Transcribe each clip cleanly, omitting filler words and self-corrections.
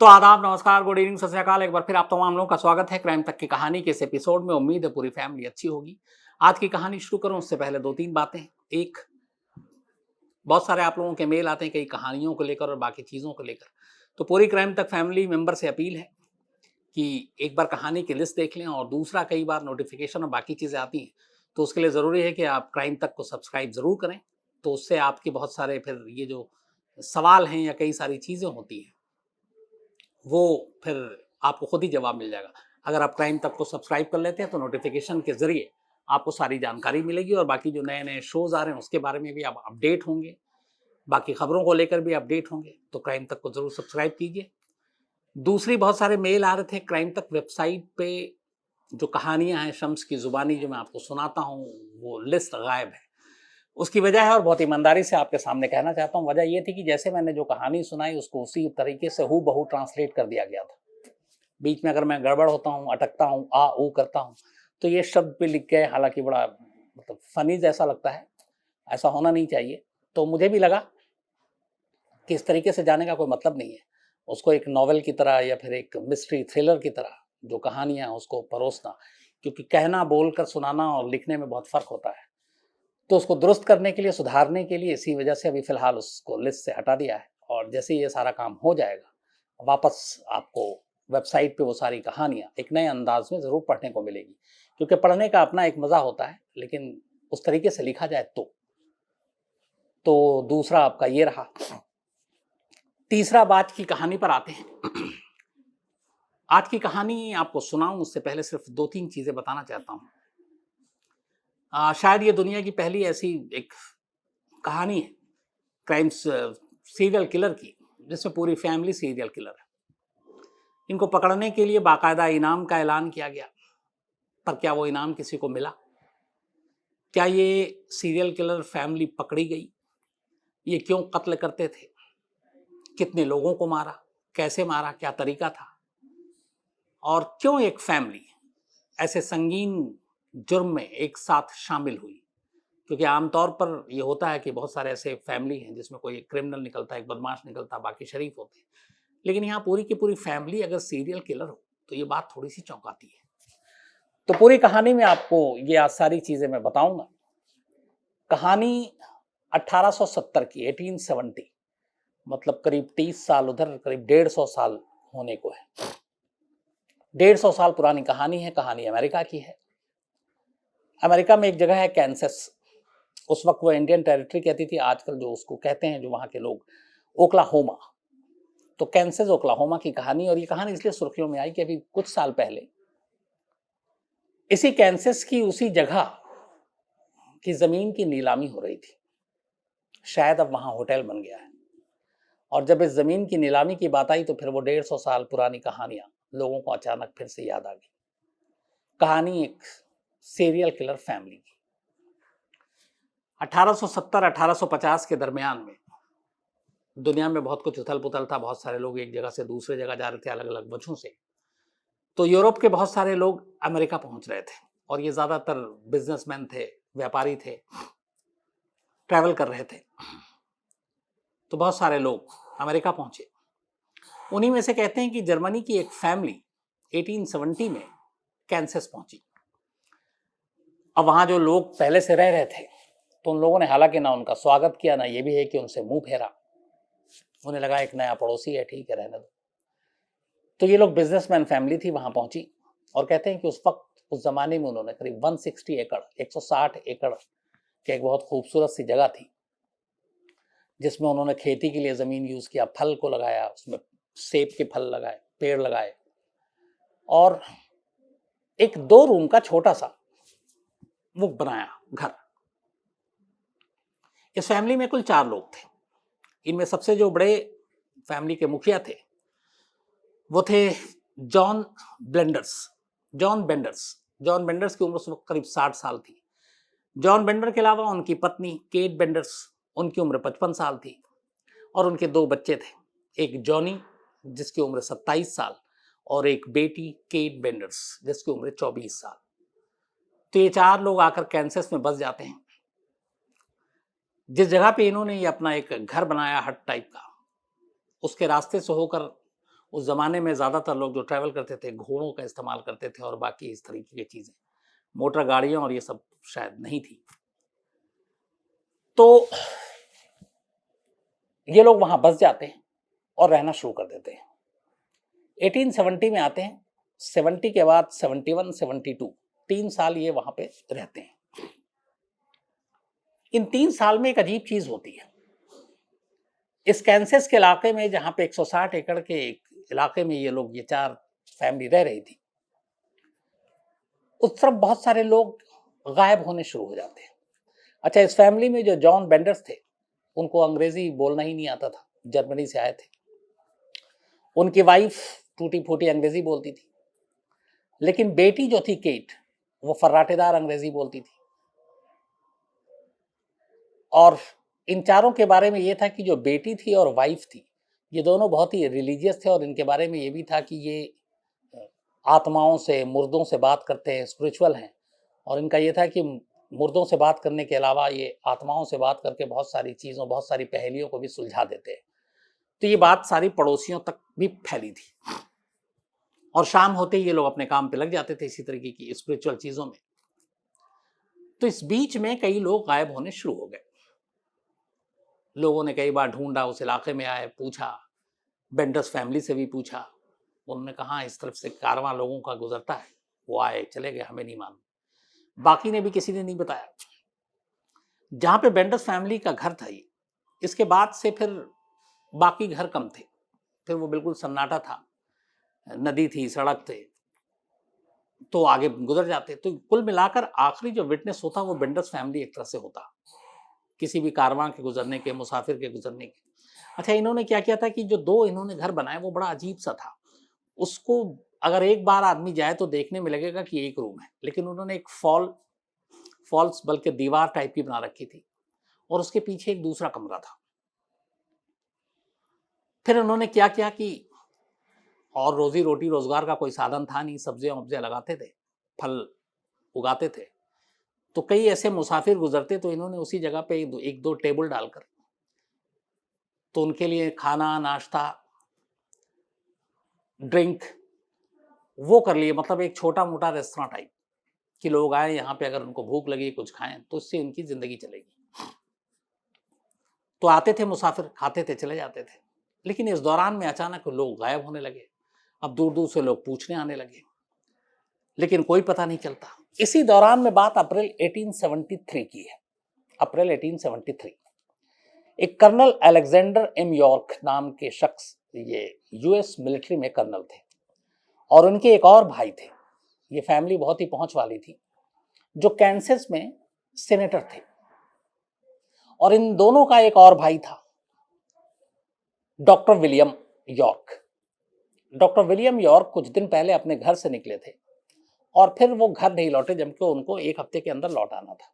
तो आदाब, नमस्कार, गुड इवनिंग, सत श्री अकाल। एक बार फिर आप तमाम लोगों का स्वागत है क्राइम तक की कहानी के इस एपिसोड में। उम्मीद है पूरी फैमिली अच्छी होगी। आज की कहानी शुरू करूं उससे पहले दो तीन बातें। एक, बहुत सारे आप लोगों के मेल आते हैं कई कहानियों को लेकर और बाकी चीज़ों को लेकर। तो पूरी क्राइम तक फैमिली मेंबर से अपील है कि एक बार कहानी की लिस्ट देख लें, और दूसरा, कई बार नोटिफिकेशन और बाकी चीज़ें आती हैं तो उसके लिए ज़रूरी है कि आप क्राइम तक को सब्सक्राइब ज़रूर करें। तो उससे आपके बहुत सारे फिर ये जो सवाल हैं या कई सारी चीज़ें होती हैं वो फिर आपको खुद ही जवाब मिल जाएगा। अगर आप क्राइम तक को सब्सक्राइब कर लेते हैं तो नोटिफिकेशन के ज़रिए आपको सारी जानकारी मिलेगी, और बाकी जो नए-नए शोज़ आ रहे हैं उसके बारे में भी आप अपडेट होंगे, बाकी खबरों को लेकर भी अपडेट होंगे। तो क्राइम तक को ज़रूर सब्सक्राइब कीजिए। दूसरी, बहुत सारे मेल आ रहे थे क्राइम तक वेबसाइट पे, जो कहानियाँ हैं शम्स की ज़ुबानी जो मैं आपको सुनाता हूँ, वो लिस्ट गायब है। उसकी वजह है, और बहुत ईमानदारी से आपके सामने कहना चाहता हूँ, वजह ये थी कि जैसे मैंने जो कहानी सुनाई उसको उसी तरीके से हूबहू ट्रांसलेट कर दिया गया था। बीच में अगर मैं गड़बड़ होता हूँ, अटकता हूँ, आ ऊ करता हूँ, तो ये शब्द भी लिख गए, हालाँकि बड़ा मतलब फ़नी जैसा लगता है, ऐसा होना नहीं चाहिए। तो मुझे भी लगा कि इस तरीके से जाने का कोई मतलब नहीं है। उसको एक नॉवेल की तरह या फिर एक मिस्ट्री थ्रिलर की तरह जो कहानियाँ हैं उसको परोसना, क्योंकि कहना, बोलकर सुनाना और लिखने में बहुत फ़र्क होता है। तो उसको दुरुस्त करने के लिए, सुधारने के लिए, इसी वजह से अभी फ़िलहाल उसको लिस्ट से हटा दिया है, और जैसे ही ये सारा काम हो जाएगा, वापस आपको वेबसाइट पे वो सारी कहानियाँ एक नए अंदाज में ज़रूर पढ़ने को मिलेगी। क्योंकि पढ़ने का अपना एक मज़ा होता है, लेकिन उस तरीके से लिखा जाए तो। दूसरा आपका ये रहा। तीसरा, बात की कहानी पर आते हैं। आज की कहानी आपको सुनाऊँ उससे पहले सिर्फ 2-3 चीज़ें बताना चाहता हूँ। शायद ये दुनिया की पहली ऐसी एक कहानी है क्राइम्स सीरियल किलर की, जिसमें पूरी फैमिली सीरियल किलर है। इनको पकड़ने के लिए बाकायदा इनाम का ऐलान किया गया, पर क्या वो इनाम किसी को मिला? क्या ये सीरियल किलर फैमिली पकड़ी गई? ये क्यों कत्ल करते थे? कितने लोगों को मारा? कैसे मारा? क्या तरीका था? और क्यों एक फैमिली ऐसे संगीन जुर्म में एक साथ शामिल हुई? क्योंकि आमतौर पर ये होता है कि बहुत सारे ऐसे फैमिली हैं जिसमें कोई एक क्रिमिनल निकलता है, एक बदमाश निकलता है, बाकी शरीफ होते हैं। लेकिन यहाँ पूरी की पूरी फैमिली अगर सीरियल किलर हो तो ये बात थोड़ी सी चौंकाती है। तो पूरी कहानी में आपको ये आज सारी चीजें मैं बताऊंगा। कहानी 1870 की, 1870, मतलब करीब 30 साल उधर, करीब 150 साल होने को है। 150 साल पुरानी कहानी है। कहानी अमेरिका की है। अमेरिका में एक जगह है कैंसस। उस वक्त वो इंडियन टेरिटरी कहती थी, आजकल जो उसको कहते हैं जो वहाँ के लोग, ओक्लाहोमा। तो कैंसस ओक्लाहोमा की कहानी, और ये कहानी इसलिए सुर्खियों में आई कि अभी कुछ साल पहले इसी कैंसस की उसी जगह की जमीन की नीलामी हो रही थी। शायद अब वहां होटल बन गया है। और जब इस जमीन की नीलामी की बात आई तो फिर वो 150 साल पुरानी कहानियां लोगों को अचानक फिर से याद आ गई। कहानी एक सीरियल किलर फैमिली की। 1870-1850 के दरमियान में दुनिया में बहुत कुछ उथल पुथल था। बहुत सारे लोग एक जगह से दूसरे जगह जा रहे थे अलग अलग वजहों से। तो यूरोप के बहुत सारे लोग अमेरिका पहुंच रहे थे, और ये ज्यादातर बिजनेसमैन थे, व्यापारी थे, ट्रैवल कर रहे थे। तो बहुत सारे लोग अमेरिका पहुंचे। उन्हीं में से कहते हैं कि जर्मनी की एक फैमिली 1870 में कैंसस पहुंची। अब वहां जो लोग पहले से रह रहे थे तो उन लोगों ने हालांकि ना उनका स्वागत किया, ना ये भी है कि उनसे मुंह फेरा। उन्हें लगा एक नया पड़ोसी है, ठीक है, रहने दो। तो ये लोग बिजनेसमैन फैमिली थी, वहां पहुंची। और कहते हैं कि उस वक्त, उस जमाने में उन्होंने करीब 160 एकड़, 160 एकड़ की एक बहुत खूबसूरत सी जगह थी, जिसमें उन्होंने खेती के लिए जमीन यूज किया, फल को लगाया, उसमें सेब के फल लगाए, पेड़ लगाए, और एक 2 रूम का छोटा सा वो बनाया घर। इस फैमिली में कुल 4 लोग थे। इनमें सबसे जो बड़े फैमिली के मुखिया थे वो थे John blenders. John benders. John benders की उम्र उस वक्त करीब 60 साल थी। जॉन बेंडर के अलावा उनकी पत्नी केट बेंडर्स, उनकी उम्र 55 साल थी, और उनके 2 बच्चे थे, एक जॉनी जिसकी उम्र 27 साल, और एक बेटी केट बेंडर्स जिसकी उम्र 24 साल। तो ये 4 लोग आकर कैंसस में बस जाते हैं। जिस जगह पे इन्होंने ये अपना एक घर बनाया हट टाइप का, उसके रास्ते से होकर उस ज़माने में ज़्यादातर लोग जो ट्रैवल करते थे घोड़ों का इस्तेमाल करते थे और बाकी इस तरीके की चीज़ें, मोटर गाड़ियाँ और ये सब शायद नहीं थी। तो ये लोग वहाँ बस जाते हैं और रहना शुरू कर देते हैं। 1870 में आते हैं, 70 के बाद 71, 72 3 साल ये वहाँ पे रहते हैं। इन 3 साल में एक अजीब चीज़ होती है। इस कैंसस के इलाके में जहाँ पे 160 एकड़ के इलाके में ये लोग, ये 4 फैमिली रह रही थी, उस तरफ बहुत सारे लोग गायब होने शुरू हो जाते हैं। अच्छा, इस फैमिली में जो जॉन बेंडर्स थे, उनको अंग्रेजी बोलना ही नहीं आता था, जर्मनी से आए थे। उनकी वाइफ टूटी फूटी अंग्रेजी बोलती थी, लेकिन बेटी जो थी केट, वो फर्राटेदार अंग्रेजी बोलती थी। और इन चारों के बारे में ये था कि जो बेटी थी और वाइफ थी, ये दोनों बहुत ही रिलीजियस थे और इनके बारे में ये भी था कि ये आत्माओं से, मुर्दों से बात करते हैं, स्पिरिचुअल हैं। और इनका ये था कि मुर्दों से बात करने के अलावा ये आत्माओं से बात करके बहुत सारी चीज़ों, बहुत सारी पहेलियों को भी सुलझा देते हैं। तो ये बात सारी पड़ोसियों तक भी फैली थी और शाम होते ही ये लोग अपने काम पे लग जाते थे इसी तरीके की स्पिरिचुअल चीज़ों में। तो इस बीच में कई लोग गायब होने शुरू हो गए। लोगों ने कई बार ढूंढा, उस इलाके में आए, पूछा, बेंडर्स फैमिली से भी पूछा। उन्होंने कहा इस तरफ से कारवां लोगों का गुजरता है, वो आए चले गए, हमें नहीं मालूम। बाकी ने भी किसी ने नहीं बताया। जहां पे बेंडर्स फैमिली का घर था ये, इसके बाद से फिर बाकी घर कम थे, फिर वो बिल्कुल सन्नाटा था, नदी थी, सड़क थे, तो आगे गुजर जाते। तो कुल मिलाकर आखिरी जो विटनेस होता वो बेंडर्स फैमिली एक तरह से होता, किसी भी कारवां के गुजरने के, मुसाफिर के गुजरने के। अच्छा, इन्होंने क्या किया था कि जो 2 इन्होंने घर बनाए वो बड़ा अजीब सा था। उसको अगर एक बार आदमी जाए तो देखने में लगेगा कि एक रूम है, लेकिन उन्होंने एक फॉल्स बल्कि दीवार टाइप की बना रखी थी और उसके पीछे एक दूसरा कमरा था। फिर उन्होंने क्या किया कि, और रोजी रोटी रोजगार का कोई साधन था नहीं, सब्जियां वब्जियां लगाते थे, फल उगाते थे, तो कई ऐसे मुसाफिर गुजरते तो इन्होंने उसी जगह पे एक दो टेबल डालकर तो उनके लिए खाना, नाश्ता, ड्रिंक वो कर लिए। मतलब एक छोटा मोटा रेस्टोरेंट टाइप कि लोग आए यहाँ पे, अगर उनको भूख लगी कुछ खाएं तो उससे उनकी जिंदगी चलेगी। तो आते थे मुसाफिर, खाते थे, चले जाते थे। लेकिन इस दौरान में अचानक लोग गायब होने लगे। अब दूर दूर से लोग पूछने आने लगे, लेकिन कोई पता नहीं चलता। इसी दौरान में बात अप्रैल 1873 की है। अप्रैल 1873 एक कर्नल अलेक्जेंडर एम यॉर्क नाम के शख्स, ये यूएस मिलिट्री में कर्नल थे, और उनके एक और भाई थे। ये फैमिली बहुत ही पहुंच वाली थी, जो कैंसस में सेनेटर थे। और इन दोनों का एक और भाई था, doctor William York. Doctor William York कुछ दिन पहले अपने घर से निकले थे और फिर वो घर नहीं लौटे, जबकि उनको एक हफ्ते के अंदर लौट आना था।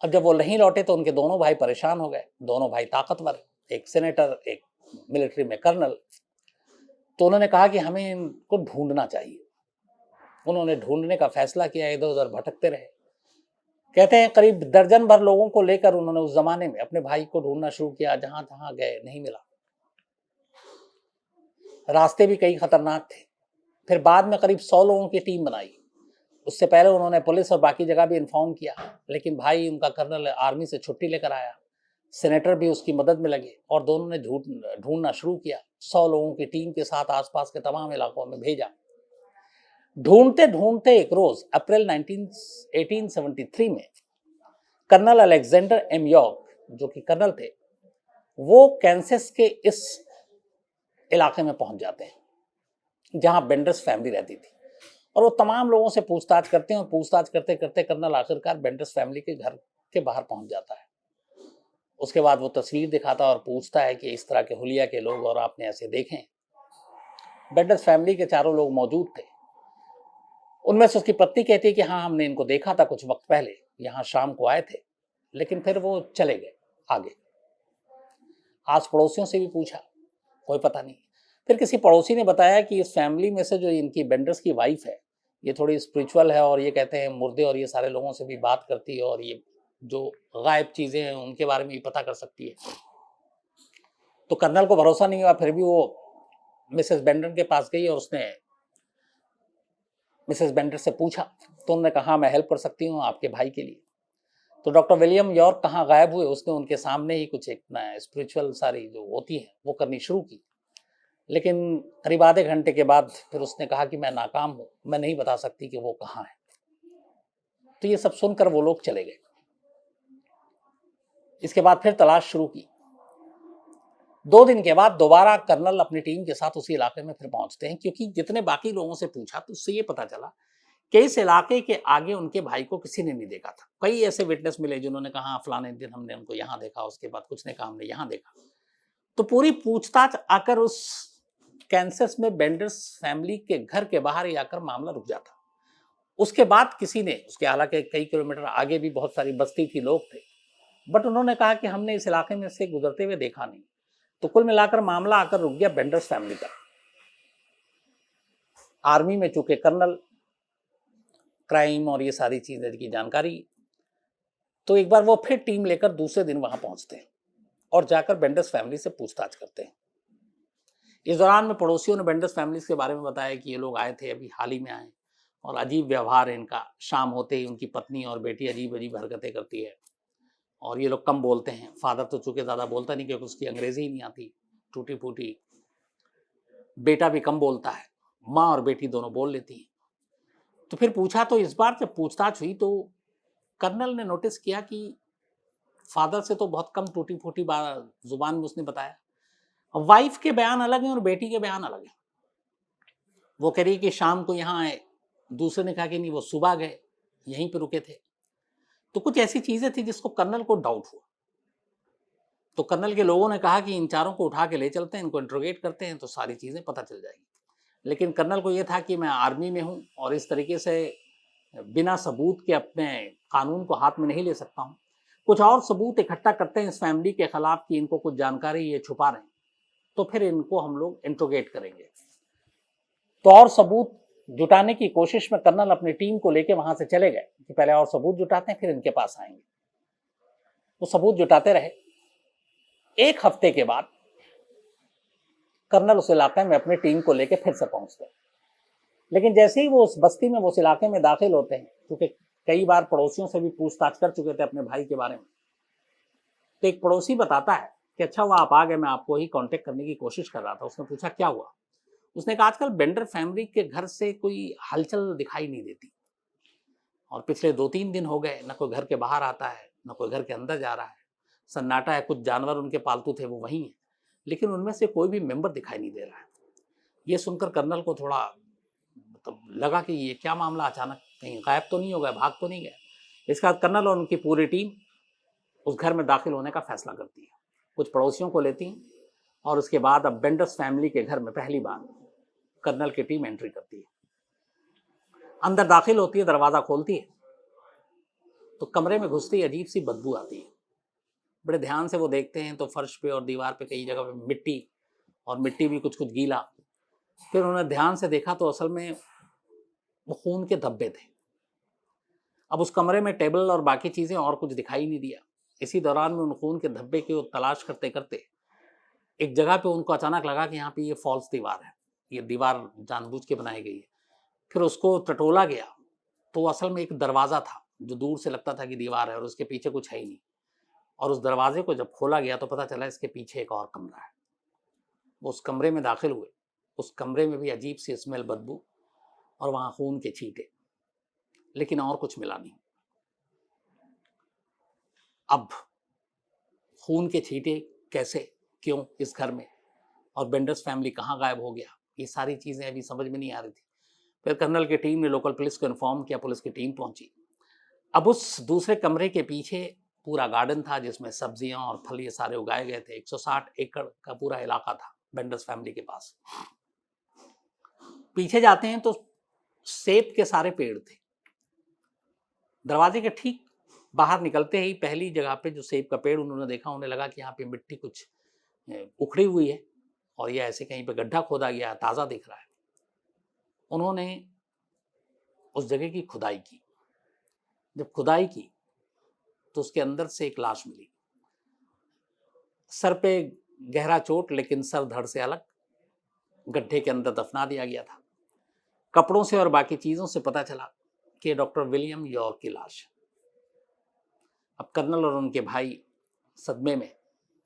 अब जब वो नहीं लौटे तो उनके दोनों भाई परेशान हो गए। दोनों भाई ताकतवर, एक सेनेटर, एक मिलिट्री में कर्नल। तो उन्होंने कहा कि हमें इनको ढूंढना चाहिए। उन्होंने ढूंढने का फैसला किया, इधर उधर भटकते रहे। कहते हैं करीब दर्जन भर लोगों को लेकर उन्होंने उस जमाने में अपने भाई को ढूंढना शुरू किया। जहां तहां गए, नहीं मिला। रास्ते भी कई खतरनाक थे। फिर बाद में करीब 100 लोगों की टीम बनाई। उससे पहले उन्होंने पुलिस और बाकी जगह भी इन्फॉर्म किया, लेकिन भाई उनका कर्नल आर्मी से छुट्टी लेकर आया। सेनेटर भी उसकी मदद में लगे और दोनों ने ढूंढना शुरू किया। 100 लोगों की टीम के साथ आसपास के तमाम इलाकों में भेजा। ढूंढते ढूंढते एक रोज अप्रैल 1873 में कर्नल अलेक्जेंडर एम यॉर्क, जो कि कर्नल थे, वो कैंसस के इस इलाके में पहुंच जाते हैं जहां बेंडर्स फैमिली रहती थी। और वो तमाम लोगों से पूछताछ करते हैं और पूछताछ करते करते कर्नल आखिरकार बेंडर्स फैमिली के घर के बाहर पहुंच जाता है। उसके बाद वो तस्वीर दिखाता और पूछता है कि इस तरह के हुलिया के लोग और आपने ऐसे देखे? बेंडर्स फैमिली के चारों लोग मौजूद थे। उनमें से उसकी पत्नी कहती है कि हाँ, हमने इनको देखा था कुछ वक्त पहले, यहाँ शाम को आए थे, लेकिन फिर वो चले गए आगे। आस पड़ोसियों से भी पूछा, कोई पता नहीं। फिर किसी पड़ोसी ने बताया कि इस फैमिली में से जो इनकी बेंडर्स की वाइफ है, ये थोड़ी स्पिरिचुअल है और ये कहते हैं मुर्दे और ये सारे लोगों से भी बात करती है और ये जो गायब चीजें हैं उनके बारे में भी पता कर सकती है। तो कर्नल को भरोसा नहीं हुआ, फिर भी वो मिसेस बेंडर के पास गई और उसने मिसेस बेंडर से पूछा, तो उन्होंने कहा मैं हेल्प कर सकती हूँ आपके भाई के लिए। तो डॉक्टर विलियम यॉर्क कहाँ गायब हुए, उसने उनके सामने ही कुछ एक स्पिरिचुअल सारी जो होती है वो करनी शुरू की। लेकिन करीब आधे घंटे के बाद फिर उसने कहा कि मैं नाकाम हूँ, मैं नहीं बता सकती कि वो कहाँ है। तो ये सब सुनकर वो लोग चले गए। इसके बाद फिर तलाश शुरू की। 2 दिन के बाद दोबारा कर्नल अपनी टीम के साथ उसी इलाके में फिर पहुंचते हैं, क्योंकि जितने बाकी लोगों से पूछा तो उससे ये पता चला कि इस इलाके के आगे उनके भाई को किसी ने नहीं देखा था। कई ऐसे विटनेस मिले जिन्होंने कहा "हाँ, फलाने दिन हमने उनको यहाँ देखा", उसके बाद कुछ ने कहा हमने यहाँ देखा। तो पूरी पूछताछ आकर उस कैंसस में बेंडर्स फैमिली के घर के बाहर ही आकर मामला रुक जाता। उसके बाद किसी ने, उसके हालांकि कई किलोमीटर आगे भी बहुत सारी बस्ती थी, लोग थे, बट उन्होंने कहा कि हमने इस इलाके में से गुजरते हुए देखा नहीं। तो कुल मिलाकर मामला आकर रुक गया बेंडर्स फैमिली तक। आर्मी में चूंकि कर्नल, क्राइम और ये सारी चीजें की जानकारी, तो एक बार वो फिर टीम लेकर दूसरे दिन वहां पहुंचते हैं और जाकर बेंडर्स फैमिली से पूछताछ करते हैं। इस दौरान में पड़ोसियों ने बेंडर्स फैमिली के बारे में बताया कि ये लोग आए थे, अभी हाल ही में आए, और अजीब व्यवहार है इनका। शाम होते ही उनकी पत्नी और बेटी अजीब अजीब हरकतें करती है और ये लोग कम बोलते हैं। फादर तो चूंकि ज़्यादा बोलता नहीं क्योंकि उसकी अंग्रेजी ही नहीं आती, टूटी फूटी। बेटा भी कम बोलता है, माँ और बेटी दोनों बोल लेती हैं। तो फिर पूछा, तो इस बार जब पूछताछ हुई तो कर्नल ने नोटिस किया कि फादर से तो बहुत कम टूटी फूटी जुबान में उसने बताया। वाइफ के बयान अलग हैं और बेटी के बयान अलग हैं। वो कह रही कि शाम को यहाँ आए, दूसरे ने कहा कि नहीं वो सुबह गए, यहीं पे रुके थे। तो कुछ ऐसी चीजें थी जिसको कर्नल को डाउट हुआ। तो कर्नल के लोगों ने कहा कि इन चारों को उठा के ले चलते हैं, इनको इंट्रोगेट करते हैं तो सारी चीजें पता चल जाएगी। लेकिन कर्नल को यह था कि मैं आर्मी में हूं और इस तरीके से बिना सबूत के अपने कानून को हाथ में नहीं ले सकता हूं। कुछ और सबूत इकट्ठा करते हैं इस फैमिली के खिलाफ कि इनको कुछ जानकारी ये छुपा रहे हैं, तो फिर इनको हम लोग इंट्रोगेट करेंगे। तो और सबूत जुटाने की कोशिश में कर्नल अपनी टीम को लेकर वहां से चले गए कि पहले और सबूत जुटाते हैं फिर इनके पास आएंगे। वो सबूत जुटाते रहे। 1 हफ्ते के बाद कर्नल उस इलाके में अपनी टीम को लेकर फिर से पहुंचते हैं। लेकिन जैसे ही वो उस बस्ती में, उस इलाके में दाखिल होते हैं, क्योंकि कई बार पड़ोसियों से भी पूछताछ कर चुके थे अपने भाई के बारे में, तो एक पड़ोसी बताता है कि अच्छा हुआ आप आ गए, मैं आपको ही कांटेक्ट करने की कोशिश कर रहा था। उसने पूछा क्या हुआ। उसने कहा आजकल बेंडर फैमिली के घर से कोई हलचल दिखाई नहीं देती और पिछले 2-3 दिन हो गए, न कोई घर के बाहर आता है, न कोई घर के अंदर जा रहा है। सन्नाटा है। कुछ जानवर उनके पालतू थे वो वहीं हैं, लेकिन उनमें से कोई भी मेंबर दिखाई नहीं दे रहा है। ये सुनकर कर्नल को थोड़ा मतलब लगा कि ये क्या मामला, अचानक कहीं गायब तो नहीं हो गया, भाग तो नहीं गया। इसके बाद कर्नल और उनकी पूरी टीम उस घर में दाखिल होने का फैसला करती है। कुछ पड़ोसियों को लेती हैं और उसके बाद अब बेंडर्स फैमिली के घर में पहली बार कर्नल की टीम एंट्री करती है। अंदर दाखिल होती है, दरवाजा खोलती है तो कमरे में घुसती ही अजीब सी बदबू आती है। बड़े ध्यान से वो देखते हैं तो फर्श पे और दीवार पे कई जगह पे मिट्टी, और मिट्टी भी कुछ कुछ गीला। फिर उन्होंने ध्यान से देखा तो असल में वो खून के धब्बे थे। अब उस कमरे में टेबल और बाकी चीजें और कुछ दिखाई नहीं दिया। इसी दौरान में उन खून के धब्बे की तलाश करते करते एक जगह पे उनको अचानक लगा कि यहाँ पे ये फॉल्स दीवार है, ये दीवार जानबूझ के बनाई गई है। फिर उसको टटोला गया तो असल में एक दरवाजा था जो दूर से लगता था कि दीवार है और उसके पीछे कुछ है ही नहीं। और उस दरवाजे को जब खोला गया तो पता चला इसके पीछे एक और कमरा है। वो उस कमरे में दाखिल हुए। उस कमरे में भी अजीब सी स्मेल, बदबू, और वहां खून के छींटे, लेकिन और कुछ मिला नहीं। अब खून के छींटे कैसे, क्यों इस घर में, और बेंडर्स फैमिली कहाँ गायब हो गया, ये सारी चीजें अभी समझ में नहीं आ रही थी। फिर कर्नल की टीम ने लोकल पुलिस को इन्फॉर्म किया, पुलिस की टीम पहुंची। अब उस दूसरे कमरे के पीछे पूरा गार्डन था जिसमें सब्जियां और फल ये सारे उगाए गए थे। 160 एकड़ का पूरा इलाका था बेंडर्स फैमिली के पास। पीछे जाते हैं तो सेब के सारे पेड़ थे। दरवाजे के ठीक बाहर निकलते ही पहली जगह पे जो सेब का पेड़ उन्होंने देखा, उन्हें लगा कि यहाँ पे मिट्टी कुछ उखड़ी हुई है और ये ऐसे कहीं पे गड्ढा खोदा गया, ताज़ा दिख रहा है। उन्होंने उस जगह की खुदाई की। जब खुदाई की तो उसके अंदर से एक लाश मिली। सर पे गहरा चोट, लेकिन सर धड़ से अलग, गड्ढे के अंदर दफना दिया गया था। कपड़ों से और बाकी चीज़ों से पता चला कि डॉक्टर विलियम यॉर्क की लाश है। अब कर्नल और उनके भाई सदमे में,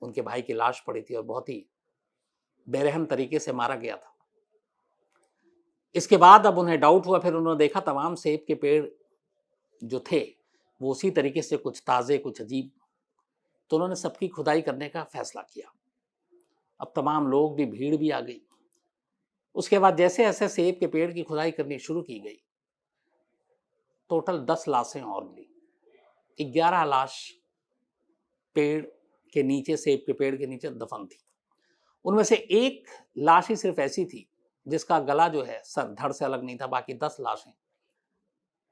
उनके भाई की लाश पड़ी थी और बहुत ही बेरहम तरीके से मारा गया था। इसके बाद अब उन्हें डाउट हुआ, फिर उन्होंने देखा तमाम सेब के पेड़ जो थे वो उसी तरीके से, कुछ ताज़े कुछ अजीब, तो उन्होंने सबकी खुदाई करने का फैसला किया। अब तमाम लोग भी, भीड़ भी आ गई। उसके बाद जैसे जैसे सेब के पेड़ की खुदाई करनी शुरू की गई, टोटल 10 लाशें और मिली। 11 लाश पेड़ के नीचे, सेब के पेड़ के नीचे दफन थी। उनमें से एक लाश ही सिर्फ ऐसी थी जिसका गला जो है सर धड़ से अलग नहीं था। बाकी 10 लाशें,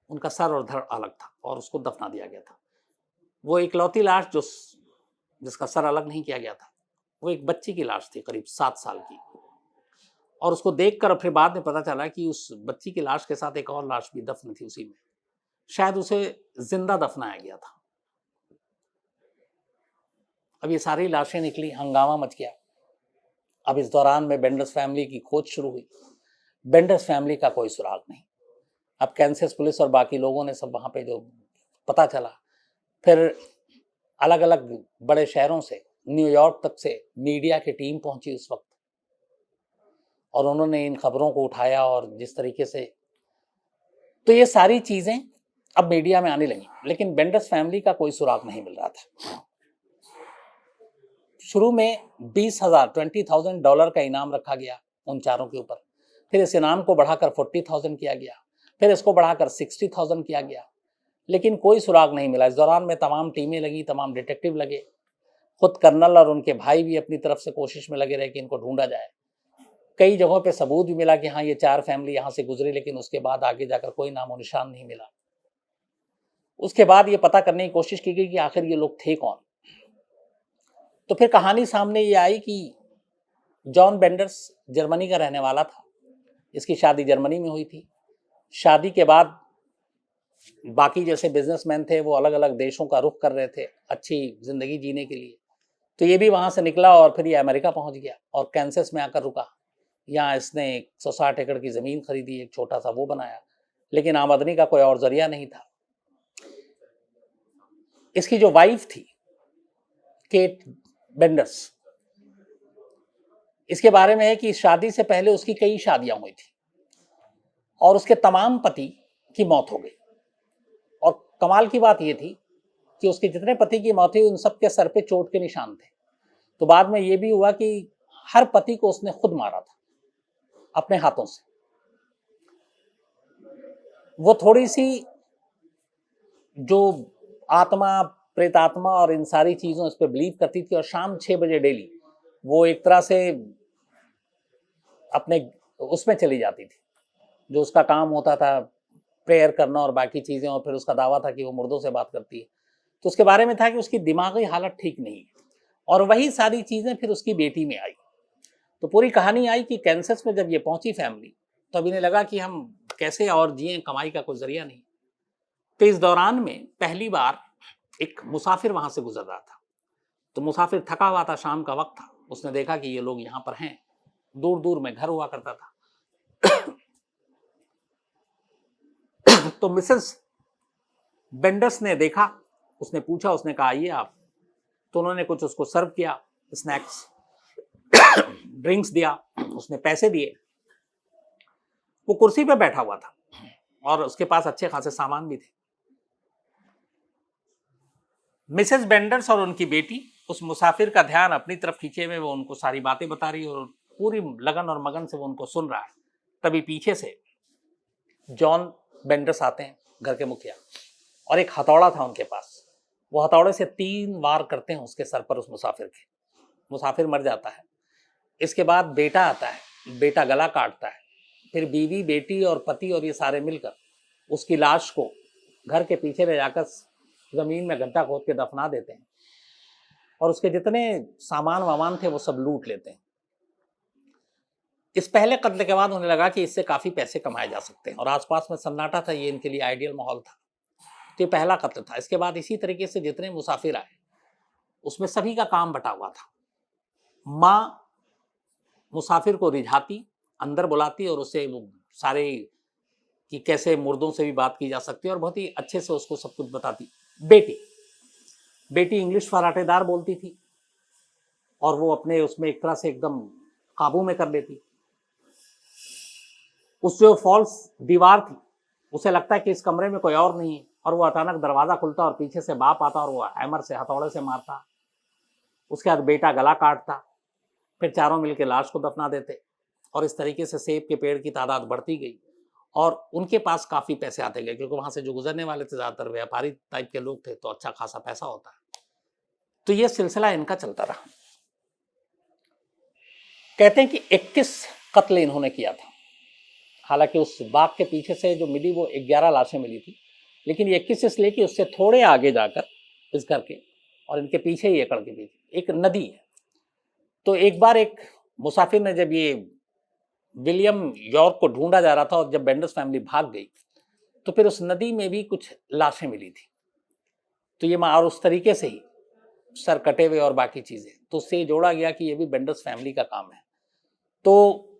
उनका सर और धड़ अलग था और उसको दफना दिया गया था। वो इकलौती लाश जिसका सर अलग नहीं किया गया था, वो एक बच्ची की लाश थी, करीब 7 साल की। और उसको देखकर फिर बाद में पता चला कि उस बच्ची की लाश के साथ एक और लाश भी दफन थी उसी में। शायद उसे जिंदा दफनाया गया था। अब ये सारी लाशें निकली, हंगामा मच गया। अब इस दौरान में बेंडर्स फैमिली की खोज शुरू हुई। बेंडर्स फैमिली का कोई सुराग नहीं। अब कैंसस पुलिस और बाकी लोगों ने सब वहां पे जो पता चला, फिर अलग अलग बड़े शहरों से, न्यूयॉर्क तक से मीडिया की टीम पहुंची उस वक्त, और उन्होंने इन खबरों को उठाया। और जिस तरीके से, तो ये सारी चीजें अब मीडिया में आने लगी, लेकिन बेंडर्स फैमिली का कोई सुराग नहीं मिल रहा था। शुरू में $20,000 का इनाम रखा गया उन चारों के ऊपर। फिर इस इनाम को बढ़ाकर 40,000 किया गया, फिर इसको बढ़ाकर 60,000 किया गया, लेकिन कोई सुराग नहीं मिला। इस दौरान में तमाम टीमें लगी, तमाम डिटेक्टिव लगे, खुद कर्नल और उनके भाई भी अपनी तरफ से कोशिश में लगे रहे कि इनको ढूंढा जाए। कई जगहों पे सबूत भी मिला कि हाँ ये 4 फैमिली यहाँ से गुजरी, लेकिन उसके बाद आगे जाकर कोई नामो निशान नहीं मिला। उसके बाद ये पता करने की कोशिश की गई कि आखिर ये लोग थे कौन। तो फिर कहानी सामने ये आई कि जॉन बेंडर्स जर्मनी का रहने वाला था। इसकी शादी जर्मनी में हुई थी। शादी के बाद बाकी जैसे बिजनेसमैन थे वो अलग अलग देशों का रुख कर रहे थे अच्छी जिंदगी जीने के लिए, तो ये भी वहां से निकला और फिर ये अमेरिका पहुंच गया और कैंसस में आकर रुका। यहाँ इसने 160 एकड़ की जमीन खरीदी, एक छोटा सा वो बनाया, लेकिन आमदनी का कोई और जरिया नहीं था। इसकी जो वाइफ थी केट बेंडर्स, इसके बारे में है कि शादी से पहले उसकी कई शादियां हुई थी और उसके तमाम पति की मौत हो गई। और कमाल की बात यह थी कि उसके जितने पति की मौत हुई उन सबके सर पे चोट के निशान थे। तो बाद में यह भी हुआ कि हर पति को उसने खुद मारा था अपने हाथों से। वो थोड़ी सी जो आत्मा, प्रेतात्मा और इन सारी चीजों इस पर बिलीव करती थी, और शाम 6 बजे डेली वो एक तरह से अपने उसमें चली जाती थी, जो उसका काम होता था प्रेयर करना और बाकी चीजें। और फिर उसका दावा था कि वो मुर्दों से बात करती है। तो उसके बारे में था कि उसकी दिमागी हालत ठीक नहीं है। और वही सारी चीजें फिर उसकी बेटी में आई। तो पूरी कहानी आई कि कैंसस में जब ये पहुंची फैमिली, तो अब इन्हें लगा कि हम कैसे और जिए, कमाई का कोई जरिया नहीं। तो इस दौरान में पहली बार एक मुसाफिर वहां से गुजर रहा था। तो मुसाफिर थका हुआ था, शाम का वक्त था, उसने देखा कि ये लोग यहाँ पर हैं। दूर दूर में घर हुआ करता था। तो मिसेस बेंडर्स ने देखा, उसने पूछा, उसने कहा आइए आप। तो उन्होंने कुछ उसको सर्व किया, स्नैक्स ड्रिंक्स दिया, उसने पैसे दिए। वो कुर्सी पे बैठा हुआ था और उसके पास अच्छे खासे सामान भी थे। मिसेस बेंडर्स और उनकी बेटी उस मुसाफिर का ध्यान अपनी तरफ खींचे हुए वो उनको सारी बातें बता रही और पूरी लगन और मगन से वो उनको सुन रहा है। तभी पीछे से जॉन बेंडर्स आते हैं, घर के मुखिया, और एक हथौड़ा था उनके पास। वो हथौड़े से 3 वार करते हैं उसके सर पर, उस मुसाफिर के। मुसाफिर मर जाता है। इसके बाद बेटा आता है, बेटा गला काटता है। फिर बीवी, बेटी और पति और ये सारे मिलकर उसकी लाश को घर के पीछे ले जाकर जमीन में गड्ढा खोद के दफना देते हैं और उसके जितने सामान वामान थे वो सब लूट लेते हैं। इस पहले कत्ल के बाद उन्हें लगा कि इससे काफी पैसे कमाए जा सकते हैं और आसपास में सन्नाटा था, ये इनके लिए आइडियल माहौल था। तो ये पहला कत्ल था। इसके बाद इसी तरीके से जितने मुसाफिर आए उसमें सभी का काम बटा हुआ था। माँ मुसाफिर को रिझाती अंदर बुलाती और उससे वो सारे कि कैसे मुर्दों से भी बात की जा सकती है और बहुत ही अच्छे से उसको सब कुछ बताती। बेटी बेटी इंग्लिश फराटेदार बोलती थी और वो अपने उसमें एक तरह से एकदम काबू में कर लेती। उस जो फॉल्स दीवार थी उसे लगता है कि इस कमरे में कोई और नहीं है, और वो अचानक दरवाजा खुलता और पीछे से बाप आता और वो हैमर से हथौड़े से मारता। उसके बाद बेटा गला काटता, फिर चारों मिलकर लाश को दफना देते और इस तरीके से सेब के पेड़ की तादाद बढ़ती गई और उनके पास काफी पैसे आते गए क्योंकि वहां से जो गुजरने वाले थे ज्यादातर व्यापारी टाइप के लोग थे, तो अच्छा खासा पैसा होता है। तो ये सिलसिला इनका चलता रहा। कहते हैं कि 21 कत्ल इन्होंने किया था। हालांकि उस बाग के पीछे से जो मिली वो 11 लाशें मिली थी, लेकिन ये 21 इसलिए कि उससे थोड़े आगे जाकर इस घर के और इनके पीछे ही एकड़ के पीछे एक नदी है। तो एक बार एक मुसाफिर ने, जब ये विलियम यॉर्क को ढूंढा जा रहा था और जब बेंडर्स फैमिली भाग गई, तो फिर उस नदी में भी कुछ लाशें मिली थी। तो ये और उस तरीके से ही सर कटे हुए और बाकी चीजें, तो उससे जोड़ा गया कि ये भी बेंडर्स फैमिली का काम है। तो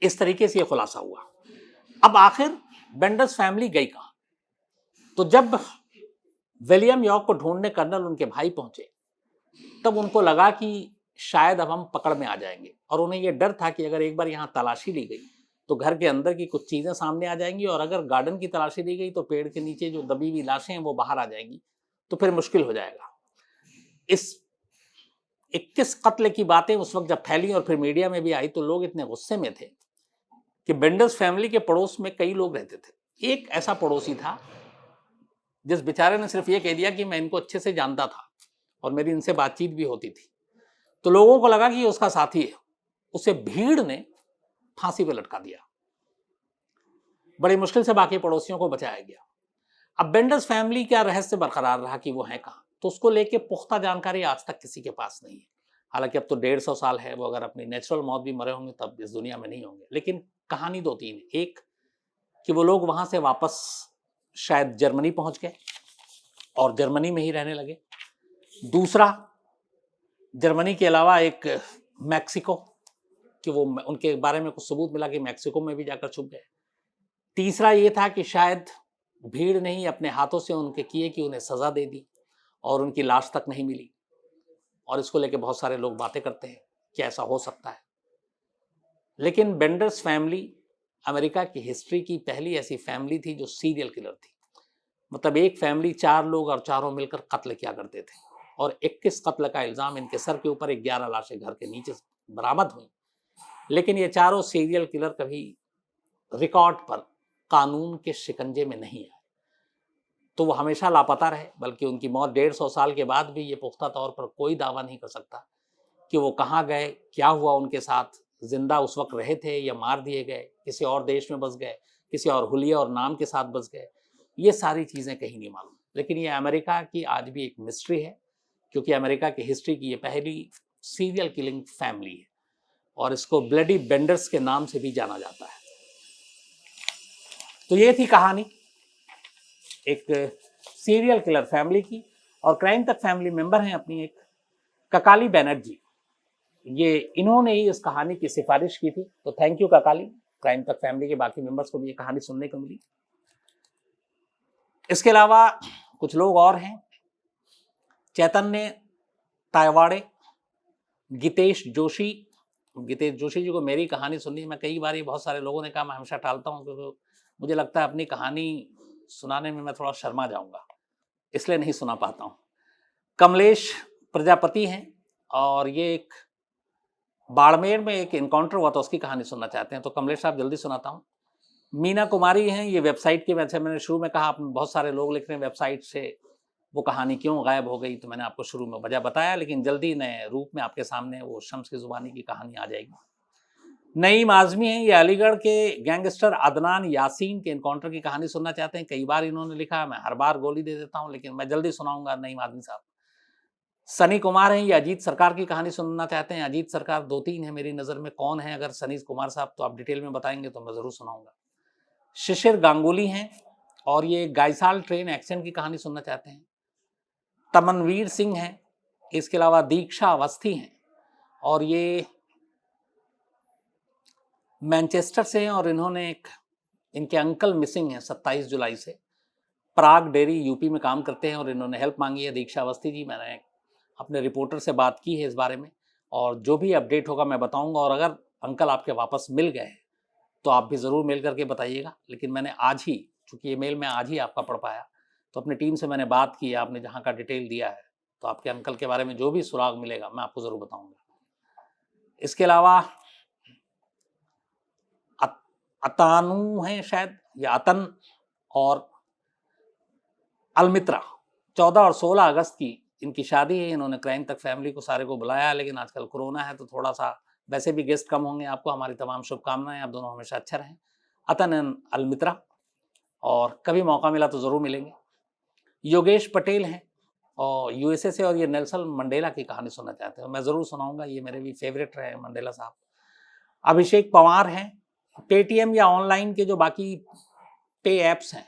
इस तरीके से ये खुलासा हुआ। अब आखिर बेंडर्स फैमिली गई कहां? तो जब विलियम यॉर्क को ढूंढने कर्नल उनके भाई पहुंचे, तब उनको लगा कि शायद अब हम पकड़ में आ जाएंगे, और उन्हें यह डर था कि अगर एक बार यहां तलाशी ली गई तो घर के अंदर की कुछ चीजें सामने आ जाएंगी, और अगर गार्डन की तलाशी ली गई तो पेड़ के नीचे जो दबी हुई लाशें हैं वो बाहर आ जाएंगी, तो फिर मुश्किल हो जाएगा। इस 21 कत्ल की बातें उस वक्त जब फैली और फिर मीडिया में भी आई, तो लोग इतने गुस्से में थे कि बेंडर्स फैमिली के पड़ोस में कई लोग रहते थे। एक ऐसा पड़ोसी था जिस बेचारे ने सिर्फ ये कह दिया कि मैं इनको अच्छे से जानता था और मेरी इनसे बातचीत भी होती थी। तो लोगों को लगा कि ये उसका साथी है। उसे भीड़ ने फांसी पे लटका दिया। बड़ी मुश्किल से बाकी पड़ोसियों को बचाया गया। अब बेंडर्स फैमिली का रहस्य बरकरार रहा कि वो है कहां, तो उसको लेके पुख्ता जानकारी आज तक किसी के पास नहीं है। हालांकि अब तो 150 साल है, वो अगर अपनी नेचुरल मौत भी मरे होंगे तब इस दुनिया में नहीं होंगे। लेकिन कहानी दो तीन है। एक कि वो लोग वहां से वापस शायद जर्मनी पहुंच गए और जर्मनी में ही रहने लगे। दूसरा, जर्मनी के अलावा एक मैक्सिको, कि वो उनके बारे में कुछ सबूत मिला कि मैक्सिको में भी जाकर छुप गए। तीसरा ये था कि शायद भीड़ ने ही अपने हाथों से उनके किए कि उन्हें सजा दे दी और उनकी लाश तक नहीं मिली, और इसको लेके बहुत सारे लोग बातें करते हैं कि ऐसा हो सकता है। लेकिन बेंडर्स फैमिली अमेरिका की हिस्ट्री की पहली ऐसी फैमिली थी जो सीरियल किलर थी। मतलब एक फैमिली 4 लोग और चारों मिलकर कत्ल किया करते थे, और 21 कत्ल का इल्जाम इनके सर के ऊपर 11 लाशें घर के नीचे बरामद हुई। लेकिन ये चारों सीरियल किलर कभी रिकॉर्ड पर कानून के शिकंजे में नहीं आए, तो वो हमेशा लापता रहे। बल्कि उनकी मौत 150 साल के बाद भी ये पुख्ता तौर पर कोई दावा नहीं कर सकता कि वो कहाँ गए, क्या हुआ उनके साथ, जिंदा उस वक्त रहे थे या मार दिए गए, किसी और देश में बस गए, किसी और हुलिया और नाम के साथ बस गए। ये सारी चीज़ें कहीं नहीं मालूम। लेकिन ये अमेरिका की आज भी एक मिस्ट्री है, क्योंकि अमेरिका की हिस्ट्री की ये पहली सीरियल किलिंग फैमिली है, और इसको ब्लडी बेंडर्स के नाम से भी जाना जाता है। तो ये थी कहानी एक सीरियल किलर फैमिली की। और क्राइम तक फैमिली मेंबर हैं अपनी एक ककाली बनर्जी, ये इन्होंने ही इस कहानी की सिफारिश की थी। तो थैंक यू ककाली। क्राइम तक फैमिली के बाकी मेंबर्स को भी ये कहानी सुनने को मिली। इसके अलावा कुछ लोग और हैं, चैतन्य तायवाड़े, गीतेश जोशी। गीतेश जोशी जी को मेरी कहानी सुननी, मैं कई बार, बहुत सारे लोगों ने कहा, मैं हमेशा टालता हूँ क्योंकि मुझे लगता है अपनी कहानी सुनाने में मैं थोड़ा शर्मा जाऊंगा, इसलिए नहीं सुना पाता हूँ। कमलेश प्रजापति हैं, और ये एक बाड़मेर में एक इनकाउंटर हुआ था उसकी कहानी सुनना चाहते हैं। तो कमलेश साहब जल्दी सुनाता हूँ। मीना कुमारी हैं, ये वेबसाइट की, वैसे मैंने शुरू में कहा बहुत सारे लोग लिख रहे हैं वेबसाइट से वो कहानी क्यों गायब हो गई, तो मैंने आपको शुरू में वजह बताया, लेकिन जल्दी नए रूप में आपके सामने वो शम्स की जुबानी की कहानी आ जाएगी। नईम आजमी है, ये अलीगढ़ के गैंगस्टर अदनान यासीन के इनकाउंटर की कहानी सुनना चाहते हैं। कई बार इन्होंने लिखा, मैं हर बार गोली दे देता हूं, लेकिन मैं जल्दी सुनाऊंगा नईम आजमी साहब। सनी कुमार हैं, ये अजीत सरकार की कहानी सुनना चाहते हैं। अजीत सरकार 2-3 है मेरी नज़र में, कौन है? अगर सनी कुमार साहब तो आप डिटेल में बताएंगे तो मैं ज़रूर सुनाऊंगा। शिशिर गांगुली हैं, और ये गायसाल ट्रेन एक्सीडेंट की कहानी सुनना चाहते हैं। तमनवीर सिंह हैं, इसके अलावा दीक्षा अवस्थी हैं, और ये मैनचेस्टर से हैं और इनके अंकल मिसिंग हैं 27 जुलाई से। पराग डेयरी यूपी में काम करते हैं और इन्होंने हेल्प मांगी है। दीक्षा अवस्थी जी, मैंने अपने रिपोर्टर से बात की है इस बारे में और जो भी अपडेट होगा मैं बताऊंगा। और अगर अंकल आपके वापस मिल गए तो आप भी ज़रूर मेल करके बताइएगा। लेकिन मैंने आज ही, चूँकि ये मेल मैं आज ही आपका पढ़ पाया, तो अपनी टीम से मैंने बात की, आपने जहाँ का डिटेल दिया है, तो आपके अंकल के बारे में जो भी सुराग मिलेगा मैं आपको ज़रूर बताऊंगा। इसके अलावा अतानू हैं शायद, या अतन और अलमित्रा, 14 और 16 अगस्त की इनकी शादी है। इन्होंने क्राइम तक फैमिली को सारे को बुलाया है, लेकिन आजकल कोरोना है तो थोड़ा सा वैसे भी गेस्ट कम होंगे। आपको हमारी तमाम शुभकामनाएं, आप दोनों हमेशा अच्छा रहें। अतन एंड अलमित्रा, और कभी मौका मिला तो ज़रूर मिलेंगे। योगेश पटेल हैं और यूएसए से, और ये नेल्सन मंडेला की कहानी सुनना चाहते हैं। मैं ज़रूर सुनाऊंगा, ये मेरे भी फेवरेट रहे मंडेला साहब। अभिषेक पवार हैं। पेटीएम या ऑनलाइन के जो बाकी पे ऐप्स हैं,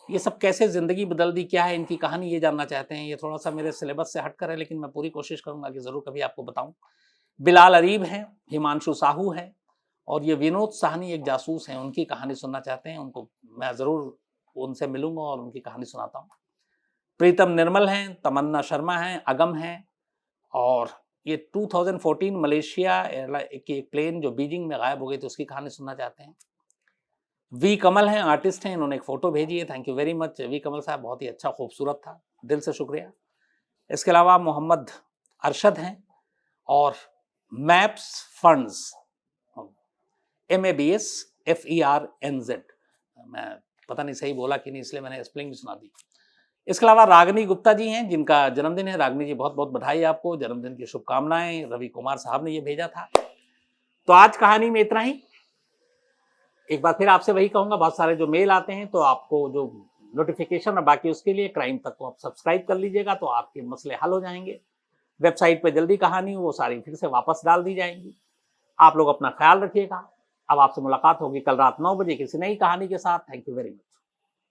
ये सब कैसे ज़िंदगी बदल दी, क्या है इनकी कहानी, ये जानना चाहते हैं। ये थोड़ा सा मेरे सिलेबस से हटकर है, लेकिन मैं पूरी कोशिश करूंगा कि ज़रूर कभी आपको बताऊं। बिलाल अरीब हैं, हिमांशु साहू हैं, और ये विनोद साहनी एक जासूस हैं, उनकी कहानी सुनना चाहते हैं। उनको मैं ज़रूर उनसे मिलूंगा और उनकी कहानी सुनाता हूँ। प्रीतम निर्मल हैं, तमन्ना शर्मा हैं, अगम हैं, और ये 2014 मलेशिया की एक प्लेन जो बीजिंग में गायब हो गई थी उसकी कहानी सुनना चाहते हैं। वी कमल हैं, आर्टिस्ट हैं, इन्होंने एक फ़ोटो भेजी है। Thank you very much V Kamal साहब, बहुत ही अच्छा खूबसूरत था, दिल से शुक्रिया। इसके अलावा मोहम्मद अरशद हैं और मैप्स फंड्स, MABS FERNZ, मैं पता नहीं सही बोला कि नहीं, इसलिए मैंने स्पेलिंग भी सुना दी। इसके अलावा रागनी गुप्ता जी हैं, जिनका जन्मदिन है। रागनी जी, बहुत बहुत बधाई आपको, जन्मदिन की शुभकामनाएं। रवि कुमार साहब ने ये भेजा था। तो आज कहानी में इतना ही। एक बार फिर आपसे वही कहूंगा, बहुत सारे जो मेल आते हैं तो आपको जो नोटिफिकेशन है बाकी उसके लिए क्राइम तक को आप सब्सक्राइब कर लीजिएगा, तो आपके मसले हल हो जाएंगे। वेबसाइट पे जल्दी कहानी वो सारी फिर से वापस डाल दी जाएंगी। आप लोग अपना ख्याल रखिएगा। अब आपसे मुलाकात होगी कल रात 9 बजे किसी नई कहानी के साथ। Thank you very much.